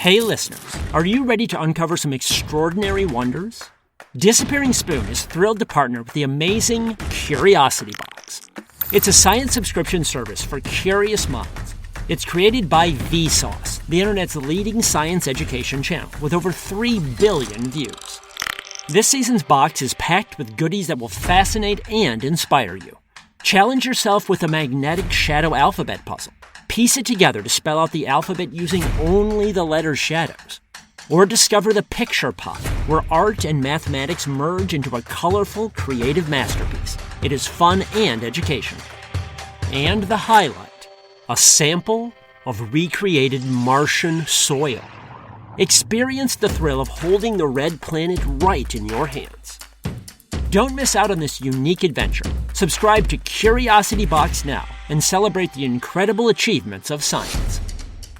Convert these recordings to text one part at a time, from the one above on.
Hey listeners, are you ready to uncover some extraordinary wonders? Disappearing Spoon is thrilled to partner with the amazing Curiosity Box. It's a science subscription service for curious minds. It's created by Vsauce, the internet's leading science education channel, with over 3 billion views. This season's box is packed with goodies that will fascinate and inspire you. Challenge yourself with a magnetic shadow alphabet puzzle. Piece it together to spell out the alphabet using only the letter shadows. Or discover the picture pot, where art and mathematics merge into a colorful, creative masterpiece. It is fun and educational. And the highlight, a sample of recreated Martian soil. Experience the thrill of holding the red planet right in your hands. Don't miss out on this unique adventure. Subscribe to Curiosity Box now and celebrate the incredible achievements of science.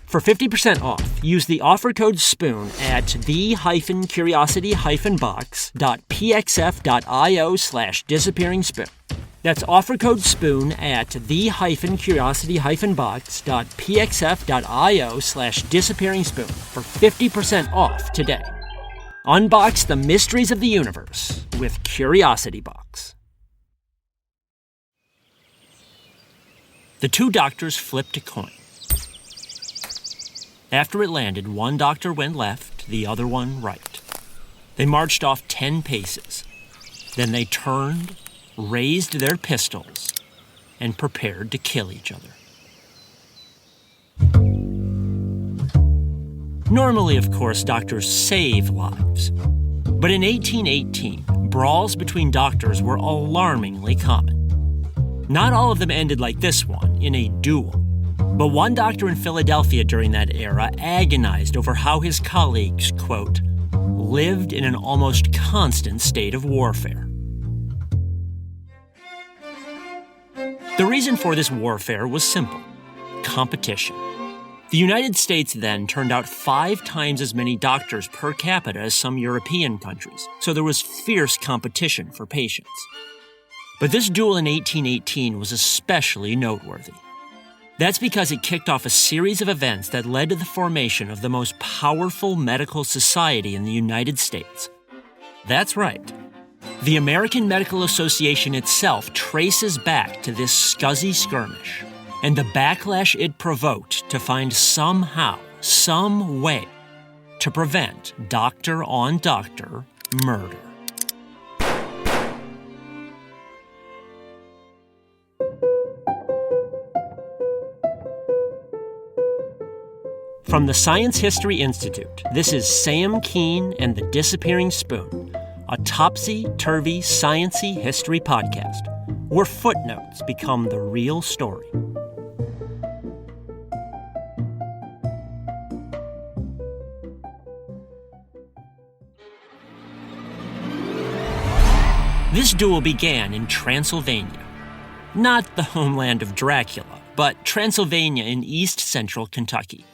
For 50% off, use the offer code SPOON at the-curiosity-box.pxf.io/disappearingspoon. That's offer code SPOON at the-curiosity-box.pxf.io/disappearingspoon for 50% off today. Unbox the mysteries of the universe with Curiosity Box. The two doctors flipped a coin. After it landed, one doctor went left, the other one right. They marched off 10 paces. Then they turned, raised their pistols, and prepared to kill each other. Normally, of course, doctors save lives. But in 1818, brawls between doctors were alarmingly common. Not all of them ended like this one, in a duel. But one doctor in Philadelphia during that era agonized over how his colleagues, quote, lived in an almost constant state of warfare. The reason for this warfare was simple: competition. The United States then turned out 5 times as many doctors per capita as some European countries, so there was fierce competition for patients. But this duel in 1818 was especially noteworthy. That's because it kicked off a series of events that led to the formation of the most powerful medical society in the United States. That's right. The American Medical Association itself traces back to this scuzzy skirmish and the backlash it provoked to find somehow, some way, to prevent doctor-on-doctor murder. From the Science History Institute, this is Sam Keene and the Disappearing Spoon, a topsy-turvy, science-y history podcast, where footnotes become the real story. This duel began in Transylvania. Not the homeland of Dracula, but Transylvania in east-central Kentucky.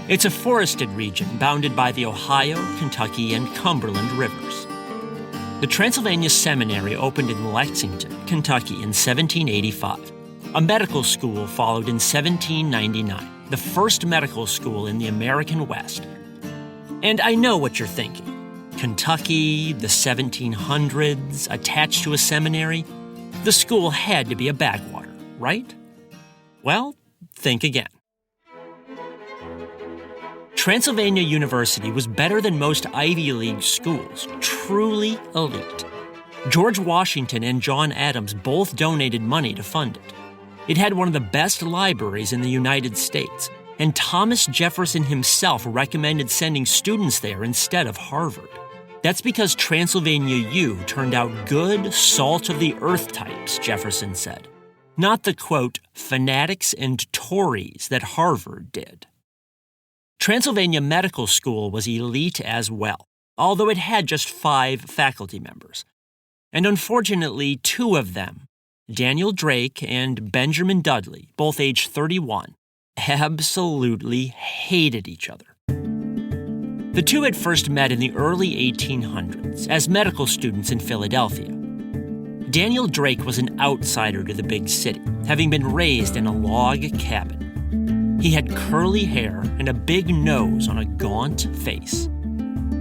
It's a forested region bounded by the Ohio, Kentucky, and Cumberland rivers. The Transylvania Seminary opened in Lexington, Kentucky in 1785. A medical school followed in 1799, the first medical school in the American West. And I know what you're thinking. Kentucky, the 1700s, attached to a seminary? The school had to be a backwater, right? Well, think again. Transylvania University was better than most Ivy League schools, truly elite. George Washington and John Adams both donated money to fund it. It had one of the best libraries in the United States, and Thomas Jefferson himself recommended sending students there instead of Harvard. That's because Transylvania U turned out good, salt-of-the-earth types, Jefferson said. Not the, quote, fanatics and Tories that Harvard did. Transylvania Medical School was elite as well, although it had just 5 faculty members. And unfortunately, 2 of them, Daniel Drake and Benjamin Dudley, both age 31, absolutely hated each other. The two had first met in the early 1800s as medical students in Philadelphia. Daniel Drake was an outsider to the big city, having been raised in a log cabin. He had curly hair and a big nose on a gaunt face.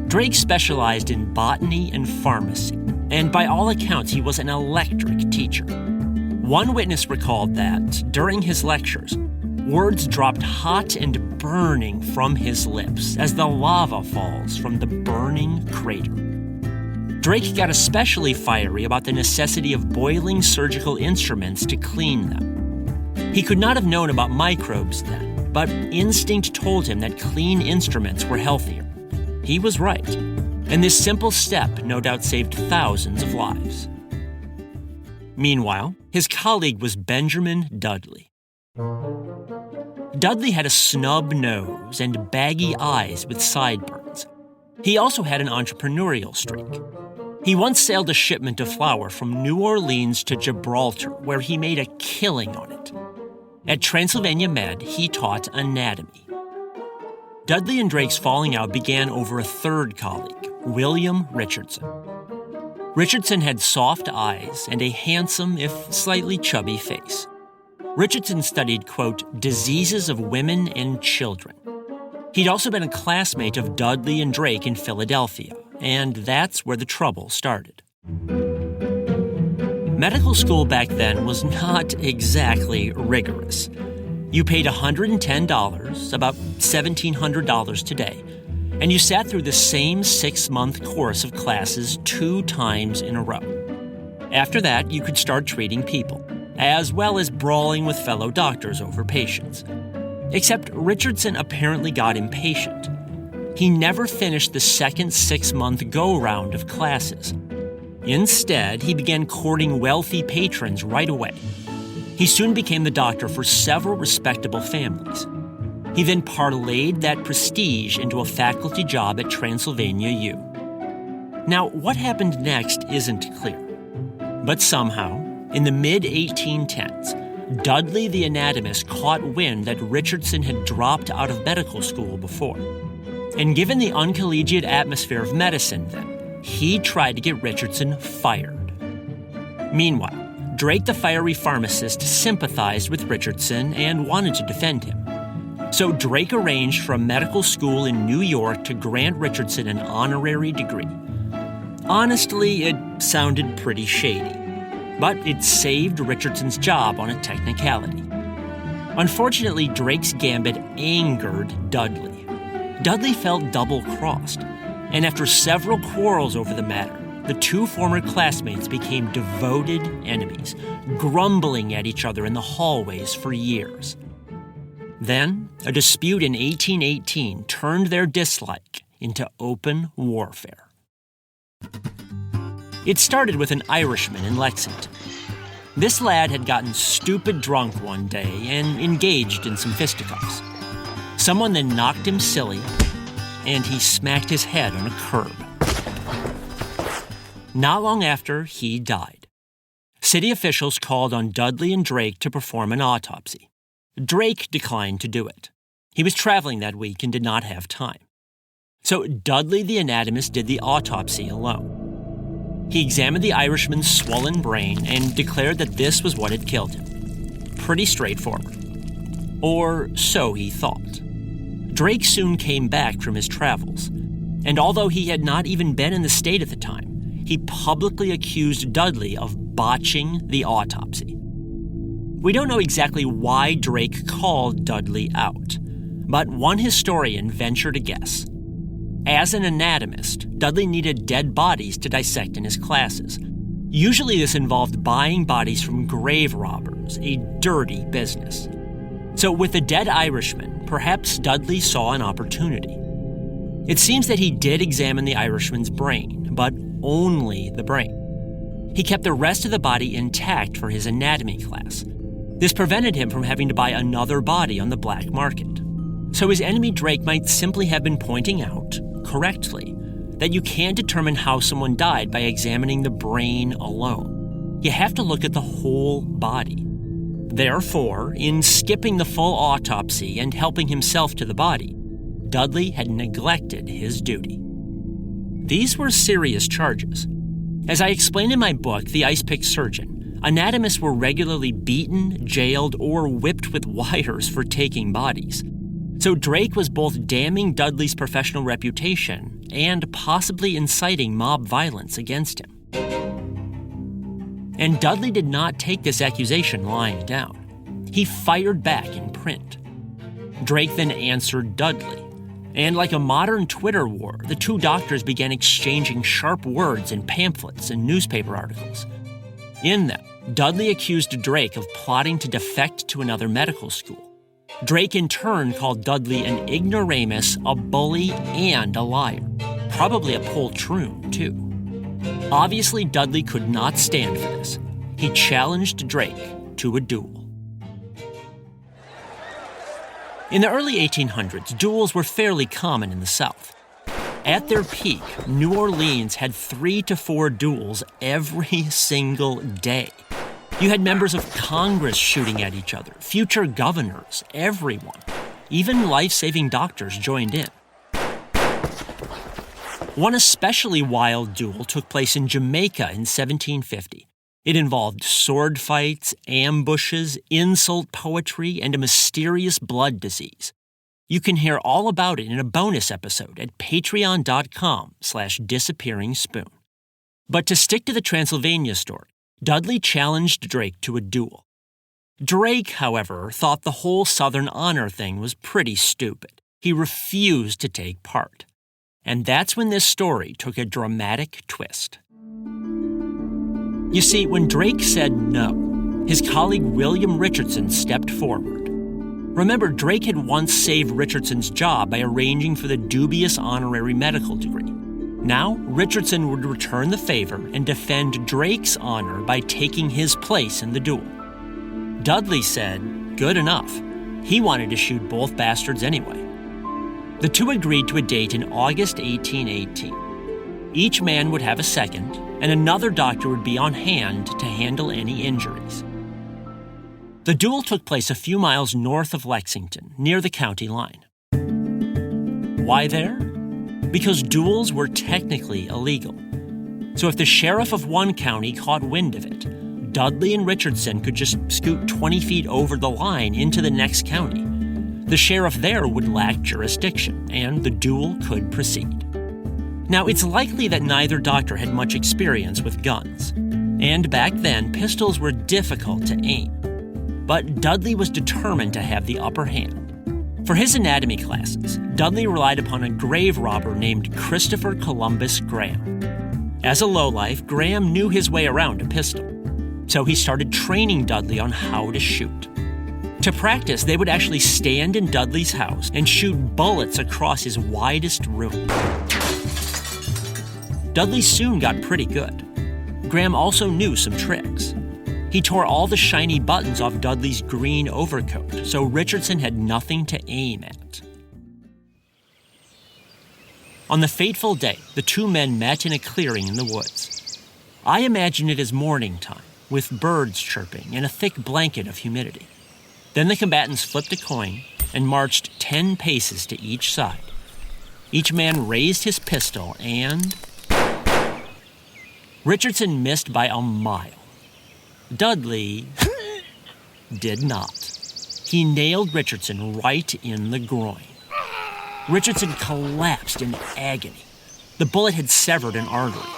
Drake specialized in botany and pharmacy, and by all accounts, he was an electric teacher. One witness recalled that, during his lectures, words dropped hot and burning from his lips as the lava falls from the burning crater. Drake got especially fiery about the necessity of boiling surgical instruments to clean them. He could not have known about microbes then, but instinct told him that clean instruments were healthier. He was right, and this simple step no doubt saved thousands of lives. Meanwhile, his colleague was Benjamin Dudley. Dudley had a snub nose and baggy eyes with sideburns. He also had an entrepreneurial streak. He once sailed a shipment of flour from New Orleans to Gibraltar, where he made a killing on it. At Transylvania Med, he taught anatomy. Dudley and Drake's falling out began over a third colleague, William Richardson. Richardson had soft eyes and a handsome, if slightly chubby face. Richardson studied, quote, diseases of women and children. He'd also been a classmate of Dudley and Drake in Philadelphia, and that's where the trouble started. Medical school back then was not exactly rigorous. You paid $110, about $1,700 today, and you sat through the same 6-month course of classes 2 times in a row. After that, you could start treating people, as well as brawling with fellow doctors over patients. Except Richardson apparently got impatient. He never finished the second 6-month go-round of classes. Instead, he began courting wealthy patrons right away. He soon became the doctor for several respectable families. He then parlayed that prestige into a faculty job at Transylvania U. Now, what happened next isn't clear. But somehow, in the mid-1810s, Dudley the anatomist caught wind that Richardson had dropped out of medical school before. And given the uncollegiate atmosphere of medicine then, he tried to get Richardson fired. Meanwhile, Drake the fiery pharmacist sympathized with Richardson and wanted to defend him. So Drake arranged for a medical school in New York to grant Richardson an honorary degree. Honestly, it sounded pretty shady, but it saved Richardson's job on a technicality. Unfortunately, Drake's gambit angered Dudley. Dudley felt double-crossed, and after several quarrels over the matter, the 2 former classmates became devoted enemies, grumbling at each other in the hallways for years. Then, a dispute in 1818 turned their dislike into open warfare. It started with an Irishman in Lexington. This lad had gotten stupid drunk one day and engaged in some fisticuffs. Someone then knocked him silly, and he smacked his head on a curb. Not long after, he died. City officials called on Dudley and Drake to perform an autopsy. Drake declined to do it. He was traveling that week and did not have time. So Dudley the anatomist did the autopsy alone. He examined the Irishman's swollen brain and declared that this was what had killed him. Pretty straightforward. Or so he thought. Drake soon came back from his travels, and although he had not even been in the state at the time, he publicly accused Dudley of botching the autopsy. We don't know exactly why Drake called Dudley out, but one historian ventured a guess. As an anatomist, Dudley needed dead bodies to dissect in his classes. Usually this involved buying bodies from grave robbers, a dirty business. So with the dead Irishman, perhaps Dudley saw an opportunity. It seems that he did examine the Irishman's brain, but only the brain. He kept the rest of the body intact for his anatomy class. This prevented him from having to buy another body on the black market. So his enemy Drake might simply have been pointing out, correctly, that you can't determine how someone died by examining the brain alone. You have to look at the whole body. Therefore, in skipping the full autopsy and helping himself to the body, Dudley had neglected his duty. These were serious charges. As I explain in my book, The Ice Pick Surgeon, anatomists were regularly beaten, jailed, or whipped with wires for taking bodies. So Drake was both damning Dudley's professional reputation and possibly inciting mob violence against him. And Dudley did not take this accusation lying down. He fired back in print. Drake then answered Dudley. And like a modern Twitter war, the two doctors began exchanging sharp words in pamphlets and newspaper articles. In them, Dudley accused Drake of plotting to defect to another medical school. Drake in turn called Dudley an ignoramus, a bully, and a liar. Probably a poltroon, too. Obviously, Dudley could not stand for this. He challenged Drake to a duel. In the early 1800s, duels were fairly common in the South. At their peak, New Orleans had 3 to 4 duels every single day. You had members of Congress shooting at each other, future governors, everyone. Even life-saving doctors joined in. One especially wild duel took place in Jamaica in 1750. It involved sword fights, ambushes, insult poetry, and a mysterious blood disease. You can hear all about it in a bonus episode at patreon.com/disappearingspoon. But to stick to the Transylvania story, Dudley challenged Drake to a duel. Drake, however, thought the whole Southern honor thing was pretty stupid. He refused to take part. And that's when this story took a dramatic twist. You see, when Drake said no, his colleague William Richardson stepped forward. Remember, Drake had once saved Richardson's job by arranging for the dubious honorary medical degree. Now, Richardson would return the favor and defend Drake's honor by taking his place in the duel. Dudley said, good enough. He wanted to shoot both bastards anyway. The two agreed to a date in August 1818. Each man would have a second, and another doctor would be on hand to handle any injuries. The duel took place a few miles north of Lexington, near the county line. Why there? Because duels were technically illegal. So if the sheriff of one county caught wind of it, Dudley and Richardson could just scoot 20 feet over the line into the next county. The sheriff there would lack jurisdiction, and the duel could proceed. Now, it's likely that neither doctor had much experience with guns. And back then, pistols were difficult to aim. But Dudley was determined to have the upper hand. For his anatomy classes, Dudley relied upon a grave robber named Christopher Columbus Graham. As a lowlife, Graham knew his way around a pistol. So he started training Dudley on how to shoot. To practice, they would actually stand in Dudley's house and shoot bullets across his widest room. Dudley soon got pretty good. Graham also knew some tricks. He tore all the shiny buttons off Dudley's green overcoat, so Richardson had nothing to aim at. On the fateful day, the two men met in a clearing in the woods. I imagine it as morning time, with birds chirping and a thick blanket of humidity. Then the combatants flipped a coin and marched 10 paces to each side. Each man raised his pistol and... Richardson missed by a mile. Dudley did not. He nailed Richardson right in the groin. Richardson collapsed in agony. The bullet had severed an artery.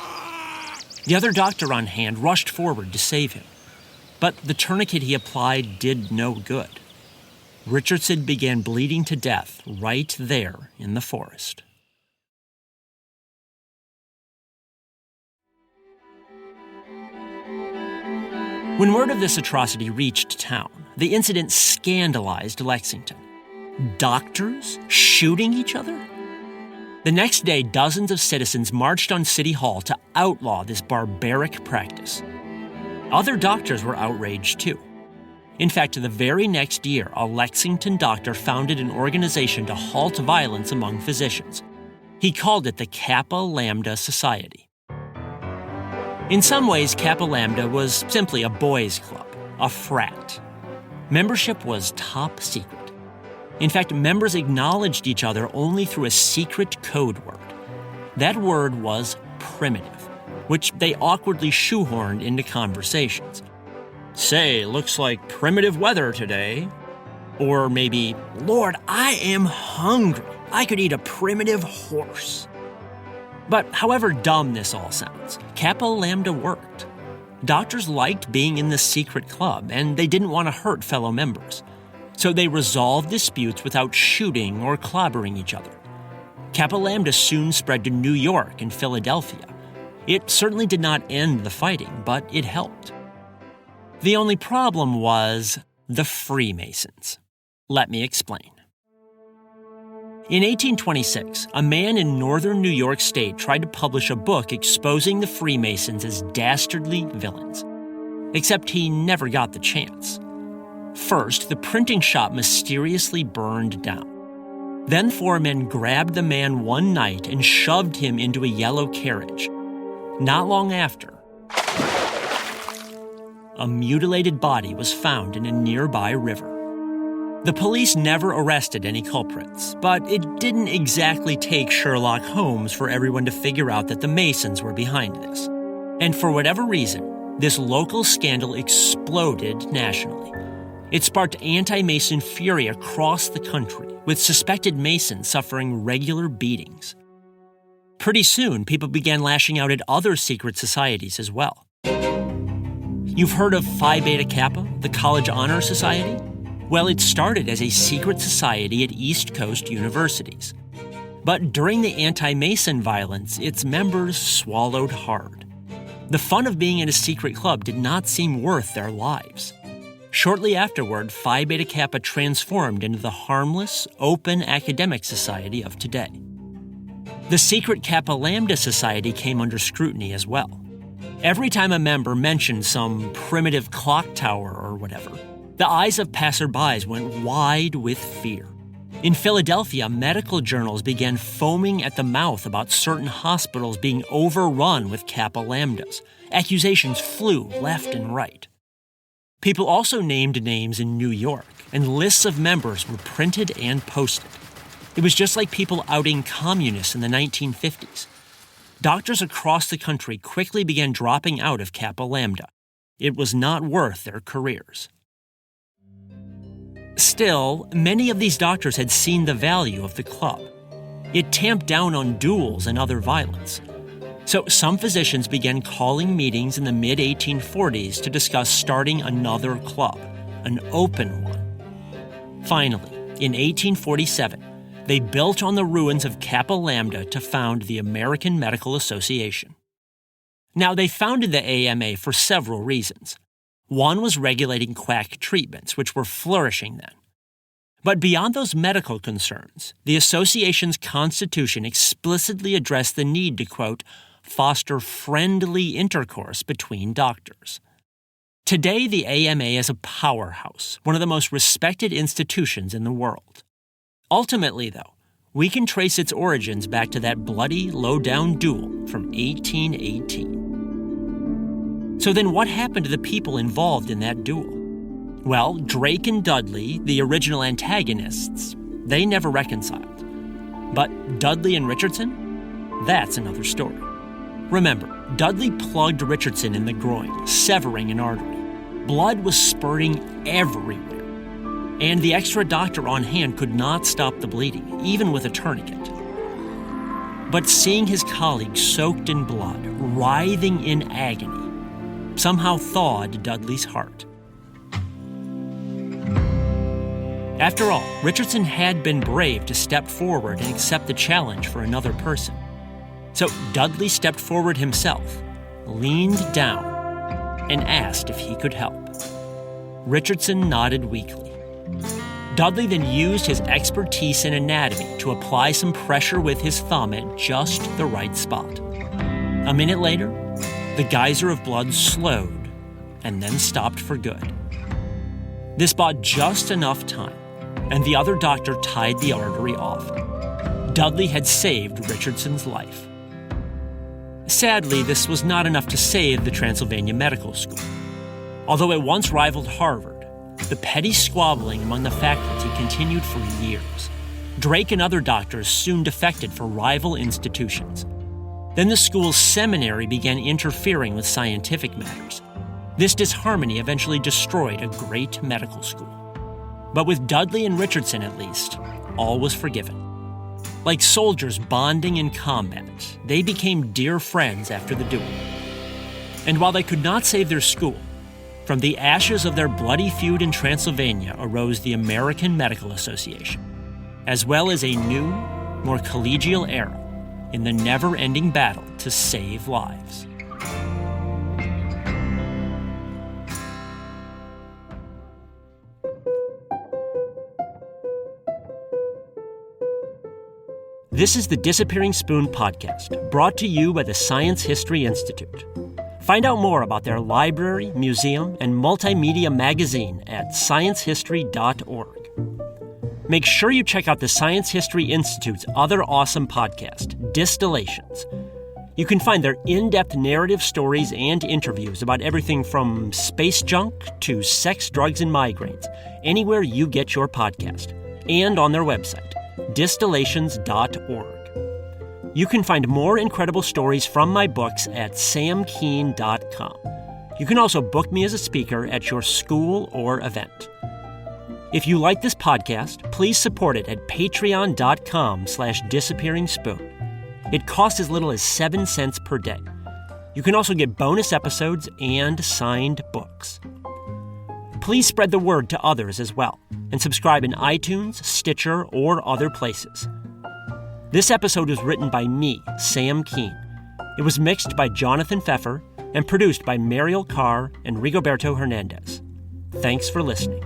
The other doctor on hand rushed forward to save him. But the tourniquet he applied did no good. Richardson began bleeding to death right there in the forest. When word of this atrocity reached town, the incident scandalized Lexington. Doctors shooting each other? The next day, dozens of citizens marched on City Hall to outlaw this barbaric practice. Other doctors were outraged too. In fact, the very next year, a Lexington doctor founded an organization to halt violence among physicians. He called it the Kappa Lambda Society. In some ways, Kappa Lambda was simply a boys' club, a frat. Membership was top secret. In fact, members acknowledged each other only through a secret code word. That word was primitive, which they awkwardly shoehorned into conversations. "Say, looks like primitive weather today." Or maybe, "Lord, I am hungry. I could eat a primitive horse." But however dumb this all sounds, Kappa Lambda worked. Doctors liked being in the secret club, and they didn't want to hurt fellow members. So they resolved disputes without shooting or clobbering each other. Kappa Lambda soon spread to New York and Philadelphia. It certainly did not end the fighting, but it helped. The only problem was the Freemasons. Let me explain. In 1826, a man in northern New York State tried to publish a book exposing the Freemasons as dastardly villains. Except he never got the chance. First, the printing shop mysteriously burned down. Then 4 men grabbed the man one night and shoved him into a yellow carriage. Not long after, a mutilated body was found in a nearby river. The police never arrested any culprits, but it didn't exactly take Sherlock Holmes for everyone to figure out that the Masons were behind this. And for whatever reason, this local scandal exploded nationally. It sparked anti-Mason fury across the country, with suspected Masons suffering regular beatings. Pretty soon, people began lashing out at other secret societies as well. You've heard of Phi Beta Kappa, the College Honor Society? Well, it started as a secret society at East Coast universities. But during the anti-Mason violence, its members swallowed hard. The fun of being in a secret club did not seem worth their lives. Shortly afterward, Phi Beta Kappa transformed into the harmless, open academic society of today. The secret Kappa Lambda Society came under scrutiny as well. Every time a member mentioned some primitive clock tower or whatever, the eyes of passerbys went wide with fear. In Philadelphia, medical journals began foaming at the mouth about certain hospitals being overrun with Kappa Lambdas. Accusations flew left and right. People also named names in New York, and lists of members were printed and posted. It was just like people outing communists in the 1950s. Doctors across the country quickly began dropping out of Kappa Lambda. It was not worth their careers. Still, many of these doctors had seen the value of the club. It tamped down on duels and other violence. So some physicians began calling meetings in the mid-1840s to discuss starting another club, an open one. Finally, in 1847, they built on the ruins of Kappa Lambda to found the American Medical Association. Now, they founded the AMA for several reasons. One was regulating quack treatments, which were flourishing then. But beyond those medical concerns, the association's constitution explicitly addressed the need to, quote, foster friendly intercourse between doctors. Today, the AMA is a powerhouse, one of the most respected institutions in the world. Ultimately, though, we can trace its origins back to that bloody, low-down duel from 1818. So then what happened to the people involved in that duel? Well, Drake and Dudley, the original antagonists, they never reconciled. But Dudley and Richardson? That's another story. Remember, Dudley plugged Richardson in the groin, severing an artery. Blood was spurting everywhere. And the extra doctor on hand could not stop the bleeding, even with a tourniquet. But seeing his colleague soaked in blood, writhing in agony, somehow thawed Dudley's heart. After all, Richardson had been brave to step forward and accept the challenge for another person. So Dudley stepped forward himself, leaned down, and asked if he could help. Richardson nodded weakly. Dudley then used his expertise in anatomy to apply some pressure with his thumb at just the right spot. A minute later, the geyser of blood slowed and then stopped for good. This bought just enough time, and the other doctor tied the artery off. Dudley had saved Richardson's life. Sadly, this was not enough to save the Transylvania Medical School. Although it once rivaled Harvard, the petty squabbling among the faculty continued for years. Drake and other doctors soon defected for rival institutions. Then the school's seminary began interfering with scientific matters. This disharmony eventually destroyed a great medical school. But with Dudley and Richardson, at least, all was forgiven. Like soldiers bonding in combat, they became dear friends after the duel. And while they could not save their school, from the ashes of their bloody feud in Transylvania arose the American Medical Association, as well as a new, more collegial era in the never-ending battle to save lives. This is the Disappearing Spoon podcast, brought to you by the Science History Institute. Find out more about their library, museum, and multimedia magazine at sciencehistory.org. Make sure you check out the Science History Institute's other awesome podcast, Distillations. You can find their in-depth narrative stories and interviews about everything from space junk to sex, drugs, and migraines, anywhere you get your podcast, and on their website, distillations.org. You can find more incredible stories from my books at samkeen.com. You can also book me as a speaker at your school or event. If you like this podcast, please support it at patreon.com/disappearingspoon. It costs as little as 7 cents per day. You can also get bonus episodes and signed books. Please spread the word to others as well, and subscribe in iTunes, Stitcher, or other places. This episode was written by me, Sam Keen. It was mixed by Jonathan Pfeffer and produced by Mariel Carr and Rigoberto Hernandez. Thanks for listening.